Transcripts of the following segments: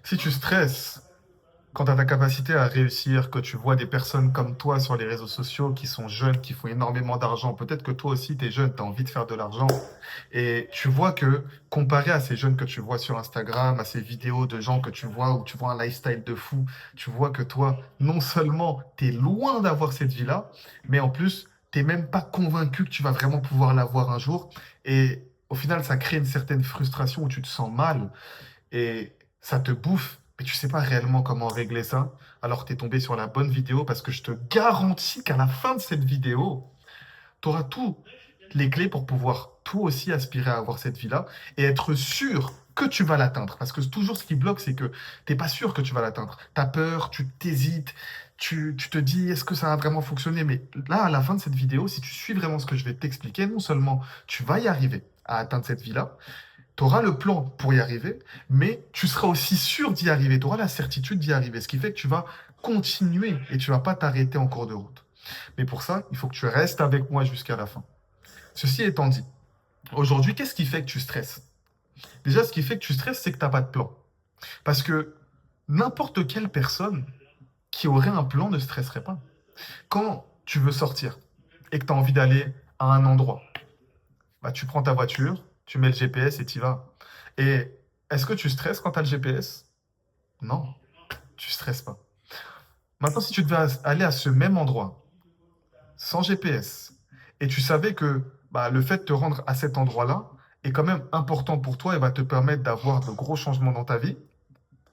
Si tu stresses, quand tu as ta capacité à réussir, que tu vois des personnes comme toi sur les réseaux sociaux qui sont jeunes, qui font énormément d'argent, peut-être que toi aussi tu es jeune, tu as envie de faire de l'argent, et tu vois que comparé à ces jeunes que tu vois sur Instagram, à ces vidéos de gens que tu vois où tu vois un lifestyle de fou, tu vois que toi, non seulement tu es loin d'avoir cette vie-là, mais en plus, tu n'es même pas convaincu que tu vas vraiment pouvoir l'avoir un jour. Et au final, ça crée une certaine frustration où tu te sens mal et ça te bouffe, mais tu sais pas réellement comment régler ça. Alors tu es tombé sur la bonne vidéo parce que je te garantis qu'à la fin de cette vidéo, tu auras tous les clés pour pouvoir toi aussi aspirer à avoir cette vie-là et être sûr que tu vas l'atteindre. Parce que toujours ce qui bloque, c'est que tu n'es pas sûr que tu vas l'atteindre. Tu as peur, tu t'hésites, tu te dis est-ce que ça va vraiment fonctionner. Mais là, à la fin de cette vidéo, si tu suis vraiment ce que je vais t'expliquer, non seulement tu vas y arriver à atteindre cette vie-là, tu auras le plan pour y arriver, mais tu seras aussi sûr d'y arriver. Tu auras la certitude d'y arriver, ce qui fait que tu vas continuer et tu vas pas t'arrêter en cours de route. Mais pour ça, il faut que tu restes avec moi jusqu'à la fin. Ceci étant dit, aujourd'hui, qu'est-ce qui fait que tu stresses? Déjà, ce qui fait que tu stresses, c'est que tu n'as pas de plan. Parce que n'importe quelle personne qui aurait un plan ne stresserait pas. Quand tu veux sortir et que tu as envie d'aller à un endroit, bah, tu prends ta voiture, tu mets le GPS et tu y vas. Et est-ce que tu stresses quand tu as le GPS? Non, tu stresses pas. Maintenant, si tu devais aller à ce même endroit, sans GPS, et tu savais que bah, le fait de te rendre à cet endroit-là est quand même important pour toi et va te permettre d'avoir de gros changements dans ta vie,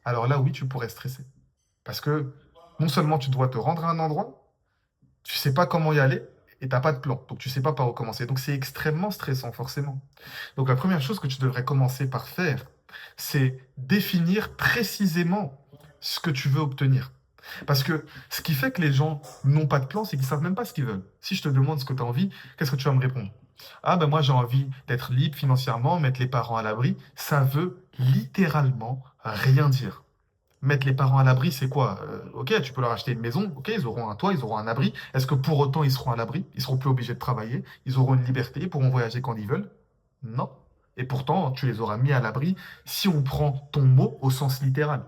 alors là, oui, tu pourrais stresser. Parce que non seulement tu dois te rendre à un endroit, tu sais pas comment y aller et t'as pas de plan. Donc tu sais pas par où commencer. Donc c'est extrêmement stressant, forcément. Donc la première chose que tu devrais commencer par faire, c'est définir précisément ce que tu veux obtenir. Parce que ce qui fait que les gens n'ont pas de plan, c'est qu'ils savent même pas ce qu'ils veulent. Si je te demande ce que tu as envie, qu'est-ce que tu vas me répondre? Ah ben moi j'ai envie d'être libre financièrement, mettre les parents à l'abri. Ça veut littéralement rien dire. Mettre les parents à l'abri, c'est quoi? Ok, tu peux leur acheter une maison, ok, ils auront un toit, ils auront un abri. Est-ce que pour autant ils seront à l'abri? Ils seront plus obligés de travailler, ils auront une liberté, ils pourront voyager quand ils veulent? Non. Et pourtant, tu les auras mis à l'abri si on prend ton mot au sens littéral.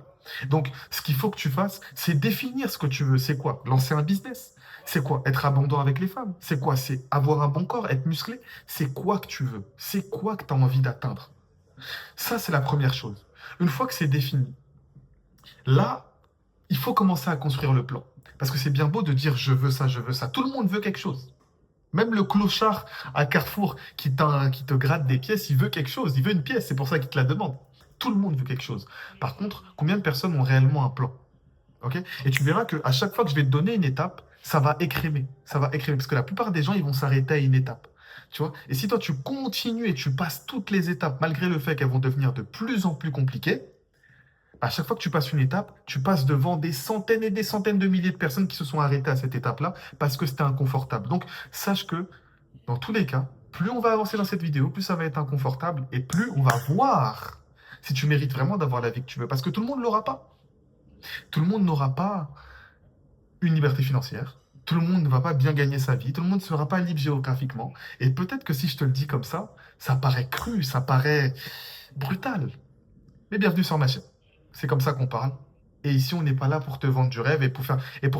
Donc, ce qu'il faut que tu fasses, c'est définir ce que tu veux. C'est quoi? Lancer un business. C'est quoi? Être abondant avec les femmes. C'est quoi? C'est avoir un bon corps, être musclé. C'est quoi que tu veux? C'est quoi que tu as envie d'atteindre? Ça, c'est la première chose. Une fois que c'est défini, là, il faut commencer à construire le plan. Parce que c'est bien beau de dire je veux ça, je veux ça. Tout le monde veut quelque chose. Même le clochard à Carrefour qui te gratte des pièces, il veut quelque chose. Il veut une pièce, c'est pour ça qu'il te la demande. Tout le monde veut quelque chose. Par contre, combien de personnes ont réellement un plan? Ok. Et tu verras qu'à chaque fois que je vais te donner une étape, ça va écrémer. Ça va écrémer. Parce que la plupart des gens, ils vont s'arrêter à une étape. Tu vois? Et si toi, tu continues et tu passes toutes les étapes, malgré le fait qu'elles vont devenir de plus en plus compliquées, à chaque fois que tu passes une étape, tu passes devant des centaines et des centaines de milliers de personnes qui se sont arrêtées à cette étape-là parce que c'était inconfortable. Donc, sache que dans tous les cas, plus on va avancer dans cette vidéo, plus ça va être inconfortable et plus on va voir si tu mérites vraiment d'avoir la vie que tu veux. Parce que tout le monde ne l'aura pas. Tout le monde n'aura pas une liberté financière. Tout le monde ne va pas bien gagner sa vie. Tout le monde ne sera pas libre géographiquement. Et peut-être que si je te le dis comme ça paraît cru, ça paraît brutal. Mais bienvenue sur ma chaîne. C'est comme ça qu'on parle. Et ici, on n'est pas là pour te vendre du rêve et pour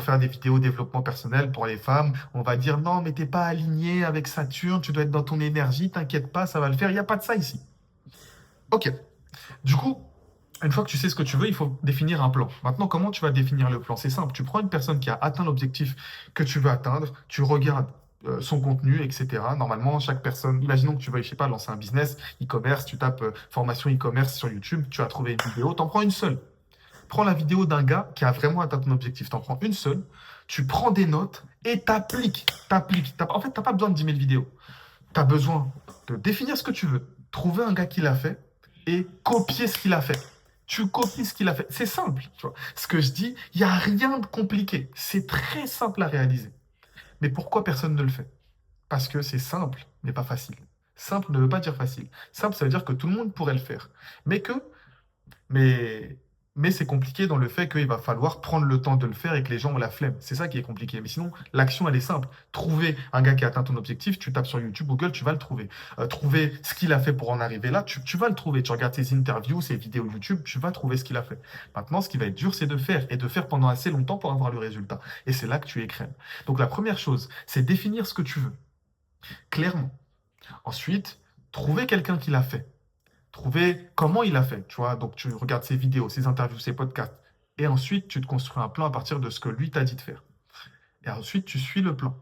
faire des vidéos développement personnel pour les femmes. On va dire non, mais t'es pas aligné avec Saturne, tu dois être dans ton énergie, t'inquiète pas, ça va le faire. Il n'y a pas de ça ici. Ok. Du coup, une fois que tu sais ce que tu veux, il faut définir un plan. Maintenant, comment tu vas définir le plan? C'est simple. Tu prends une personne qui a atteint l'objectif que tu veux atteindre, tu regardes son contenu, etc. Normalement, chaque personne, imaginons que tu veuilles, je sais pas, lancer un business, e-commerce, tu tapes formation e-commerce sur YouTube, tu as trouvé une vidéo, t'en prends une seule. Prends la vidéo d'un gars qui a vraiment atteint ton objectif. T'en prends une seule, tu prends des notes et t'appliques. T'appliques. En fait, t'as pas besoin de 10 000 vidéos. Tu as besoin de définir ce que tu veux, trouver un gars qui l'a fait et copier ce qu'il a fait. Tu copies ce qu'il a fait. C'est simple. Tu vois. Ce que je dis, il n'y a rien de compliqué. C'est très simple à réaliser. Mais pourquoi personne ne le fait? Parce que c'est simple, mais pas facile. Simple ne veut pas dire facile. Simple, ça veut dire que tout le monde pourrait le faire. Mais que mais, Mais c'est compliqué dans le fait qu'il va falloir prendre le temps de le faire et que les gens ont la flemme. C'est ça qui est compliqué. Mais sinon, l'action, elle est simple. Trouver un gars qui a atteint ton objectif, tu tapes sur YouTube, Google, tu vas le trouver. Trouver ce qu'il a fait pour en arriver là, tu vas le trouver. Tu regardes ses interviews, ses vidéos YouTube, tu vas trouver ce qu'il a fait. Maintenant, ce qui va être dur, c'est de faire et de faire pendant assez longtemps pour avoir le résultat. Et c'est là que tu écrèmes. Donc la première chose, c'est définir ce que tu veux, clairement. Ensuite, trouver quelqu'un qui l'a fait. Trouver comment il a fait, tu vois. Donc, tu regardes ses vidéos, ses interviews, ses podcasts. Et ensuite, tu te construis un plan à partir de ce que lui t'a dit de faire. Et ensuite, tu suis le plan.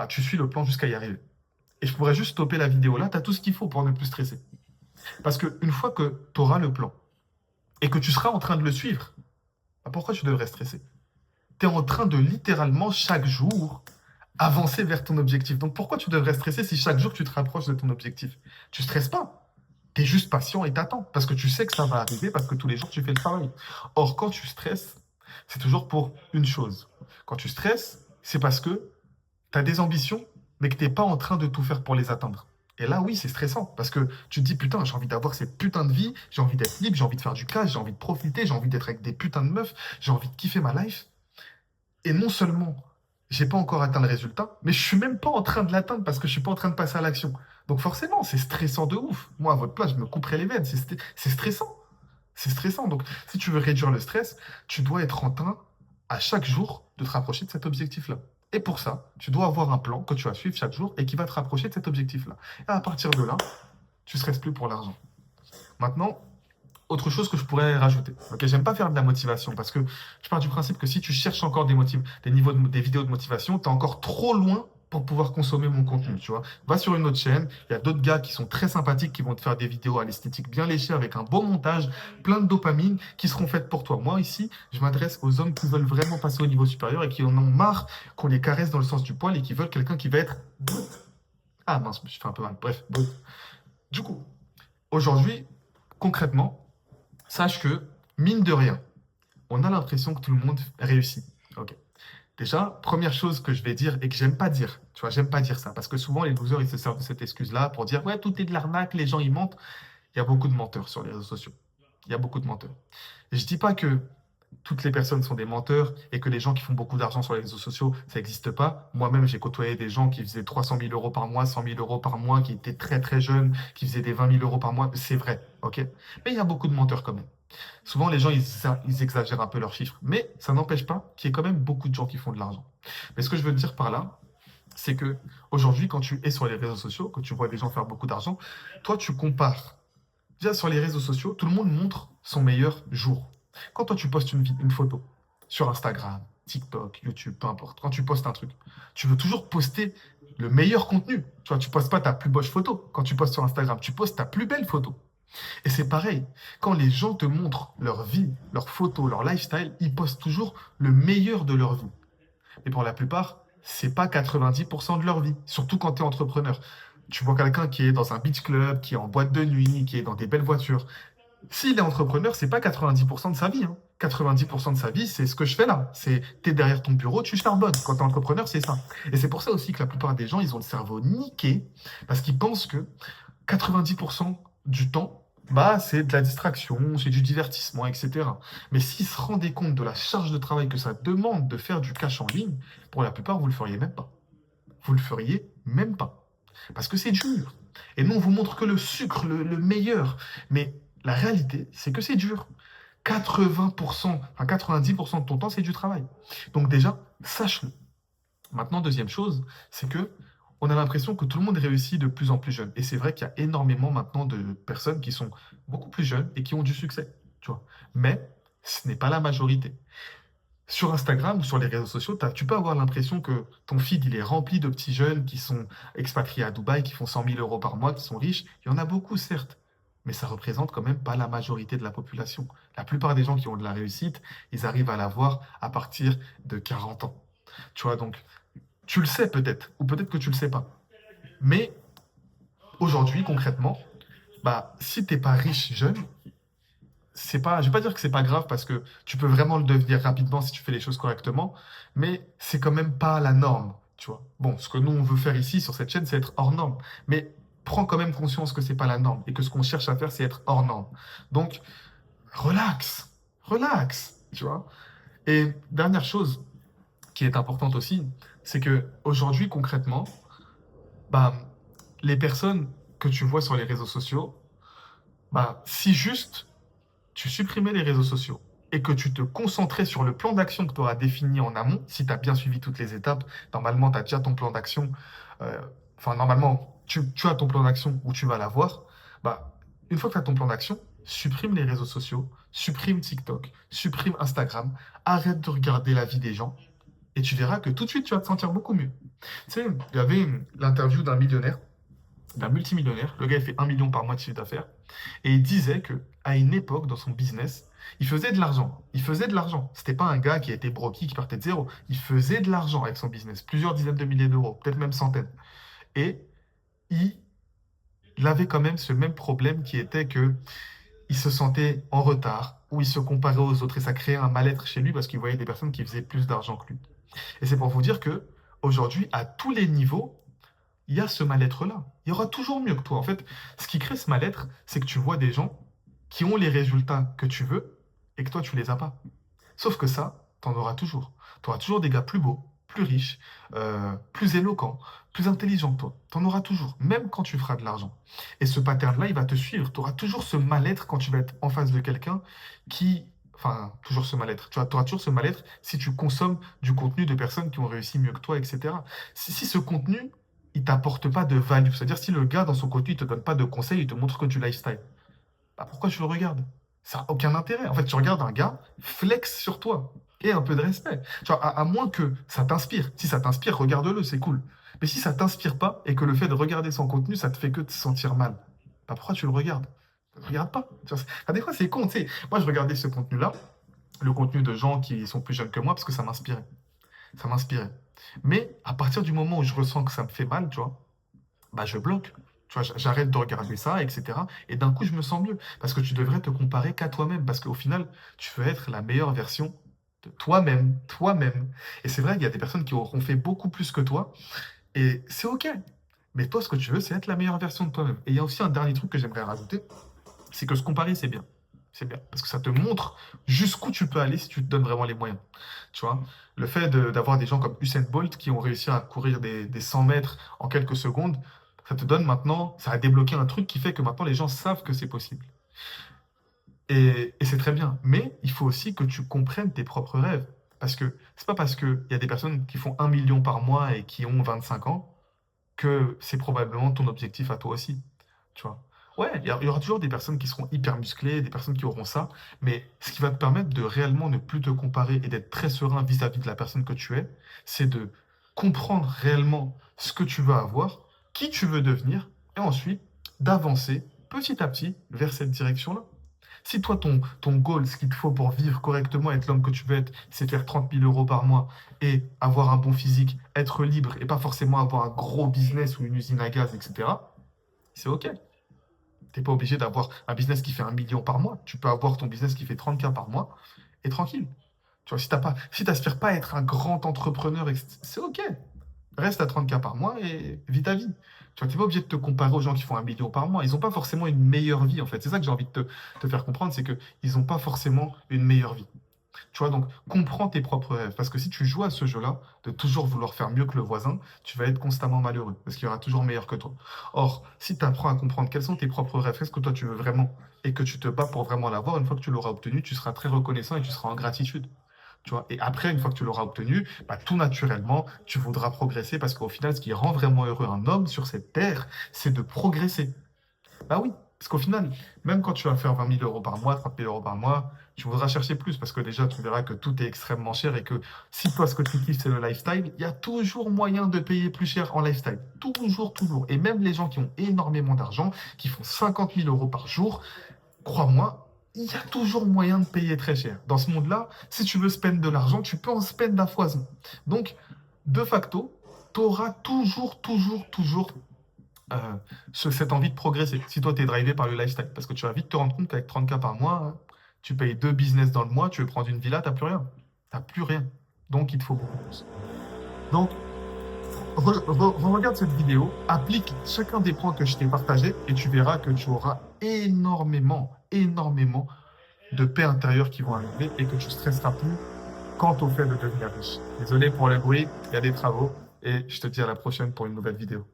Tu suis le plan jusqu'à y arriver. Et je pourrais juste stopper la vidéo là. Tu as tout ce qu'il faut pour ne plus stresser. Parce qu'une fois que tu auras le plan et que tu seras en train de le suivre, pourquoi tu devrais stresser? Tu es en train de littéralement chaque jour avancer vers ton objectif. Donc, pourquoi tu devrais stresser si chaque jour tu te rapproches de ton objectif? Tu stresses pas. Tu es juste patient et t'attends parce que tu sais que ça va arriver parce que tous les jours tu fais le travail. Or, quand tu stresses, c'est toujours pour une chose. Quand tu stresses, c'est parce que tu as des ambitions, mais que tu n'es pas en train de tout faire pour les atteindre. Et là, oui, c'est stressant parce que tu te dis putain, j'ai envie d'avoir cette putain de vie, j'ai envie d'être libre, j'ai envie de faire du cash, j'ai envie de profiter, j'ai envie d'être avec des putains de meufs, j'ai envie de kiffer ma life. Et non seulement j'ai pas encore atteint le résultat, mais je suis même pas en train de l'atteindre parce que je suis pas en train de passer à l'action. Donc forcément, c'est stressant de ouf. Moi, à votre place, je me couperais les veines. C'est stressant. C'est stressant. Donc, si tu veux réduire le stress, tu dois être en train, à chaque jour, de te rapprocher de cet objectif-là. Et pour ça, tu dois avoir un plan que tu vas suivre chaque jour et qui va te rapprocher de cet objectif-là. Et à partir de là, tu ne stresses plus pour l'argent. Maintenant, autre chose que je pourrais rajouter. Ok, j'aime pas faire de la motivation parce que je pars du principe que si tu cherches encore des vidéos de motivation, tu es encore trop loin pour pouvoir consommer mon contenu, tu vois. Va sur une autre chaîne, il y a d'autres gars qui sont très sympathiques qui vont te faire des vidéos à l'esthétique bien léchée avec un beau montage, plein de dopamine qui seront faites pour toi. Moi ici, je m'adresse aux hommes qui veulent vraiment passer au niveau supérieur et qui en ont marre qu'on les caresse dans le sens du poil et qui veulent quelqu'un qui va être brut. Ah mince, je me suis fait un peu mal. Bref, brut. Du coup, aujourd'hui, concrètement, sache que, mine de rien, on a l'impression que tout le monde réussit. Ok. Déjà, première chose que je vais dire et que j'aime pas dire, tu vois, j'aime pas dire ça, parce que souvent les losers ils se servent de cette excuse-là pour dire ouais, tout est de l'arnaque, les gens ils mentent. Il y a beaucoup de menteurs sur les réseaux sociaux. Il y a beaucoup de menteurs. Et je dis pas que toutes les personnes sont des menteurs et que les gens qui font beaucoup d'argent sur les réseaux sociaux, ça n'existe pas. Moi-même, j'ai côtoyé des gens qui faisaient 300 000 euros par mois, 100 000 euros par mois, qui étaient très très jeunes, qui faisaient des 20 000 euros par mois. C'est vrai, ok? Mais il y a beaucoup de menteurs quand même. Souvent, les gens, ils exagèrent un peu leurs chiffres. Mais ça n'empêche pas qu'il y ait quand même beaucoup de gens qui font de l'argent. Mais ce que je veux dire par là, c'est que aujourd'hui, quand tu es sur les réseaux sociaux, que tu vois des gens faire beaucoup d'argent, toi, tu compares. Déjà, sur les réseaux sociaux, tout le monde montre son meilleur jour. Quand toi, tu postes une photo sur Instagram, TikTok, YouTube, peu importe, quand tu postes un truc, tu veux toujours poster le meilleur contenu. Tu vois, tu postes pas ta plus moche photo quand tu postes sur Instagram, tu postes ta plus belle photo. Et c'est pareil, quand les gens te montrent leur vie, leurs photos, leur lifestyle, ils postent toujours le meilleur de leur vie. Mais pour la plupart, c'est pas 90% de leur vie, surtout quand tu es entrepreneur. Tu vois quelqu'un qui est dans un beach club, qui est en boîte de nuit, qui est dans des belles voitures. S'il est entrepreneur, c'est pas 90% de sa vie, hein. 90% de sa vie, c'est ce que je fais là. C'est t'es derrière ton bureau, tu charbonnes. Quand t'es entrepreneur, c'est ça. Et c'est pour ça aussi que la plupart des gens, ils ont le cerveau niqué parce qu'ils pensent que 90% du temps, c'est de la distraction, c'est du divertissement, etc. Mais s'ils se rendaient compte de la charge de travail que ça demande de faire du cash en ligne, pour la plupart, vous le feriez même pas. Vous le feriez même pas. Parce que c'est dur. Et nous, on vous montre que le sucre, le meilleur. Mais la réalité, c'est que c'est dur. 80%, enfin 90% de ton temps, c'est du travail. Donc déjà, sache-le. Maintenant, deuxième chose, c'est que on a l'impression que tout le monde réussit de plus en plus jeune. Et c'est vrai qu'il y a énormément maintenant de personnes qui sont beaucoup plus jeunes et qui ont du succès, tu vois. Mais ce n'est pas la majorité. Sur Instagram ou sur les réseaux sociaux, tu peux avoir l'impression que ton feed il est rempli de petits jeunes qui sont expatriés à Dubaï, qui font 100 000 euros par mois, qui sont riches. Il y en a beaucoup, certes, mais ça représente quand même pas la majorité de la population. La plupart des gens qui ont de la réussite, ils arrivent à l'avoir à partir de 40 ans. Tu vois, donc, tu le sais peut-être, ou peut-être que tu le sais pas. Mais aujourd'hui, concrètement, si t'es pas riche jeune, c'est pas, je vais pas dire que c'est pas grave parce que tu peux vraiment le devenir rapidement si tu fais les choses correctement, mais c'est quand même pas la norme, tu vois. Bon, ce que nous on veut faire ici sur cette chaîne, c'est être hors norme, mais prends quand même conscience que c'est pas la norme et que ce qu'on cherche à faire, c'est être hors norme. Donc, Relax, relax, tu vois. Et dernière chose qui est importante aussi, c'est que aujourd'hui concrètement, bah, les personnes que tu vois sur les réseaux sociaux, bah, si juste tu supprimais les réseaux sociaux et que tu te concentrais sur le plan d'action que tu auras défini en amont, si tu as bien suivi toutes les étapes, normalement, tu as déjà ton plan d'action, euh, enfin, normalement, tu as ton plan d'action où tu vas l'avoir, bah, une fois que tu as ton plan d'action, supprime les réseaux sociaux, supprime TikTok, supprime Instagram, arrête de regarder la vie des gens et tu verras que tout de suite, tu vas te sentir beaucoup mieux. Tu sais, il y avait l'interview d'un millionnaire, d'un multimillionnaire. Le gars, il fait 1 million par mois de chiffre d'affaires. Et il disait que à une époque, dans son business, il faisait de l'argent. Il faisait de l'argent. C'était pas un gars qui était broqué, qui partait de zéro. Il faisait de l'argent avec son business. Plusieurs dizaines de milliers d'euros, peut-être même centaines. Et il avait quand même ce même problème qui était que il se sentait en retard, ou il se comparait aux autres. Et ça créait un mal-être chez lui parce qu'il voyait des personnes qui faisaient plus d'argent que lui. Et c'est pour vous dire que aujourd'hui, à tous les niveaux, il y a ce mal-être-là. Il y aura toujours mieux que toi. En fait, ce qui crée ce mal-être, c'est que tu vois des gens qui ont les résultats que tu veux et que toi, tu les as pas. Sauf que ça, tu en auras toujours. Tu auras toujours des gars plus beaux, plus riches, plus éloquents, plus intelligents que toi. Tu en auras toujours, même quand tu feras de l'argent. Et ce pattern-là, il va te suivre. Tu auras toujours ce mal-être quand tu vas être en face de quelqu'un qui... Enfin, toujours ce mal-être. Tu auras toujours ce mal-être si tu consommes du contenu de personnes qui ont réussi mieux que toi, etc. Si ce contenu, il t'apporte pas de value, c'est-à-dire si le gars, dans son contenu, il te donne pas de conseils, il te montre que du lifestyle, bah pourquoi tu le regardes? Ça n'a aucun intérêt. En fait, tu regardes un gars, flex sur toi. Et un peu de respect. Tu vois, à moins que ça t'inspire. Si ça t'inspire, regarde-le, c'est cool. Mais si ça t'inspire pas et que le fait de regarder son contenu, ça te fait que te sentir mal, bah pourquoi tu le regardes? Regarde pas. Tu vois, des fois, c'est con, tu sais. Moi, je regardais ce contenu-là, le contenu de gens qui sont plus jeunes que moi, parce que ça m'inspirait. Ça m'inspirait. Mais à partir du moment où je ressens que ça me fait mal, tu vois, bah je bloque. Tu vois, j'arrête de regarder ça, etc. Et d'un coup, je me sens mieux. Parce que tu devrais te comparer qu'à toi-même. Parce qu'au final, tu veux être la meilleure version de toi-même. Toi-même. Et c'est vrai qu'il y a des personnes qui auront fait beaucoup plus que toi. Et c'est OK. Mais toi, ce que tu veux, c'est être la meilleure version de toi-même. Et il y a aussi un dernier truc que j'aimerais rajouter. C'est que se comparer, c'est bien. C'est bien. Parce que ça te montre jusqu'où tu peux aller si tu te donnes vraiment les moyens. Tu vois, le fait d'avoir des gens comme Usain Bolt qui ont réussi à courir des 100 mètres en quelques secondes, ça te donne maintenant, ça a débloqué un truc qui fait que maintenant les gens savent que c'est possible. Et c'est très bien. Mais il faut aussi que tu comprennes tes propres rêves. Parce que c'est pas parce qu'il y a des personnes qui font 1 million par mois et qui ont 25 ans que c'est probablement ton objectif à toi aussi. Tu vois. Ouais, il y aura toujours des personnes qui seront hyper musclées, des personnes qui auront ça, mais ce qui va te permettre de réellement ne plus te comparer et d'être très serein vis-à-vis de la personne que tu es, c'est de comprendre réellement ce que tu veux avoir, qui tu veux devenir, et ensuite d'avancer petit à petit vers cette direction-là. Si toi, ton goal, ce qu'il te faut pour vivre correctement, être l'homme que tu veux être, c'est faire 30 000 € par mois et avoir un bon physique, être libre et pas forcément avoir un gros business ou une usine à gaz, etc., c'est OK. Tu n'es pas obligé d'avoir un business qui fait 1 million par mois. Tu peux avoir ton business qui fait 30K par mois et tranquille. Tu vois, si t'aspires pas à être un grand entrepreneur, c'est OK. Reste à 30K par mois et vis ta vie. Tu vois, t'es pas obligé de te comparer aux gens qui font 1 million par mois. Ils n'ont pas forcément une meilleure vie, en fait. C'est ça que j'ai envie de te faire comprendre, c'est qu'ils n'ont pas forcément une meilleure vie. Tu vois, donc comprends tes propres rêves. Parce que si tu joues à ce jeu-là, de toujours vouloir faire mieux que le voisin, tu vas être constamment malheureux. Parce qu'il y aura toujours meilleur que toi. Or, si tu apprends à comprendre quels sont tes propres rêves, qu'est-ce que toi tu veux vraiment, et que tu te bats pour vraiment l'avoir, une fois que tu l'auras obtenu, tu seras très reconnaissant et tu seras en gratitude. Tu vois, et après, une fois que tu l'auras obtenu, bah, tout naturellement, tu voudras progresser parce qu'au final, ce qui rend vraiment heureux un homme sur cette terre, c'est de progresser. Bah oui, parce qu'au final, même quand tu vas faire 20 000 € par mois, 30 000 € par mois, tu voudras chercher plus parce que déjà, tu verras que tout est extrêmement cher et que si toi, ce que tu kiffes, c'est le lifestyle, il y a toujours moyen de payer plus cher en lifestyle. Toujours, toujours. Et même les gens qui ont énormément d'argent, qui font 50 000 € par jour, crois-moi, il y a toujours moyen de payer très cher. Dans ce monde-là, si tu veux spend de l'argent, tu peux en spend à foison. Donc, de facto, tu auras toujours, toujours, toujours euh, cette envie de progresser. Si toi, tu es drivé par le lifestyle, parce que tu vas vite te rendre compte qu'avec 30K par mois, hein, tu payes 2 business dans le mois, tu veux prendre une villa, tu n'as plus rien. Tu n'as plus rien. Donc, il te faut beaucoup plus. Donc, regarde cette vidéo, applique chacun des points que je t'ai partagés et tu verras que tu auras énormément, énormément de paix intérieure qui vont arriver et que tu stresseras plus quant au fait de devenir riche. Désolé pour le bruit, il y a des travaux et je te dis à la prochaine pour une nouvelle vidéo.